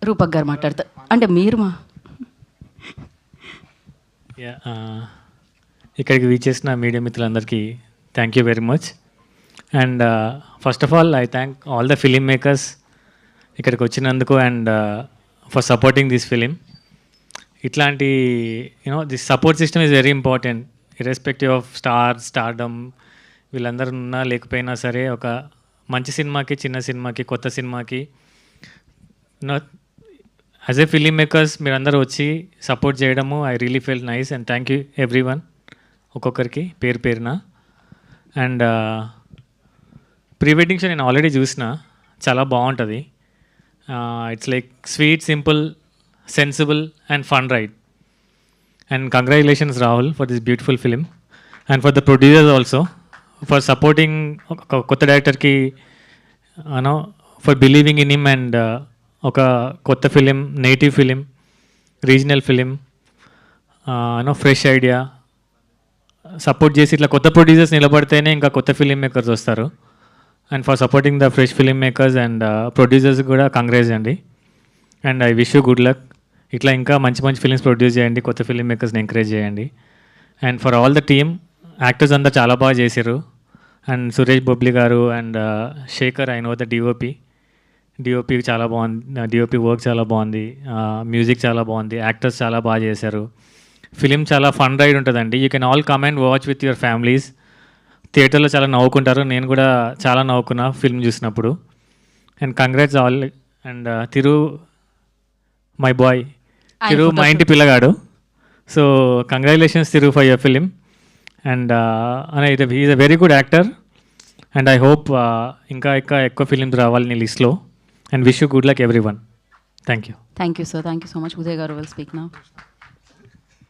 రూపక్ గారు మాట్లాడతారు. అంటే మీరు మా ఇక్కడికి వీచేసిన మీడియా మిత్రులందరికీ thank you very much. And first of all I thank all the film makers ఇక్కడికి వచ్చినందుకు and for supporting this film. ఇట్లాంటి this support system is very important irrespective of stardom వీళ్ళందరూ ఉన్నా లేకపోయినా సరే, ఒక మంచి సినిమాకి, చిన్న సినిమాకి, కొత్త సినిమాకి యాజ్ ఏ ఫిలిం మేకర్స్ మీరందరూ వచ్చి సపోర్ట్ చేయడము I really feel nice and thank you everyone, ఒక్కొక్కరికి పేరు పేరున. అండ్ ప్రీ వెడ్డింగ్ షో నేను ఆల్రెడీ చూసిన, చాలా బాగుంటుంది. It's like sweet, simple, sensible and fun ride. And congratulations Rahul for this beautiful film and for the producers also for supporting ఒక కొత్త డైరెక్టర్కి for believing in him and ఒక కొత్త film, native film, regional film, fresh idea support చేసి ఇట్లా కొత్త producers నిలబడితేనే ఇంకా కొత్త ఫిలిం మేకర్స్ వస్తారు. And for supporting the fresh film makers and producers కూడా కంగ్రాట్స్ అండి. And I wish you good luck. ఇట్లా ఇంకా మంచి మంచి ఫిలిమ్స్ ప్రొడ్యూస్ చేయండి, కొత్త ఫిలిం మేకర్స్ని ఎంకరేజ్ చేయండి. And for all the team, actors అంతా చాలా బాగా చేశారు. అండ్ సురేష్ బొబ్లీ గారు and Shekhar, I know the DOP చాలా బాగుంది, డిఓపి వర్క్ చాలా బాగుంది, మ్యూజిక్ చాలా బాగుంది, యాక్టర్స్ చాలా బాగా చేశారు. ఫిలిం చాలా ఫన్ రైడ్ ఉంటుందండి. You can all come and watch with your families. థియేటర్లో చాలా నవ్వుకుంటారు, నేను కూడా చాలా నవ్వుకున్నా ఫిల్మ్ చూసినప్పుడు. And congrats all. And Thiru my boy, Thiru మా ఇంటి పిల్లగాడు. So congratulations Thiru for your film. And is a very good actor and I hope ఇంకా ఎక్కువ ఫిలిమ్స్ రావాలి నీ లిస్ట్లో. And wish you good luck everyone. Thank you. Thank you sir, thank you so much. Uday garu will speak now.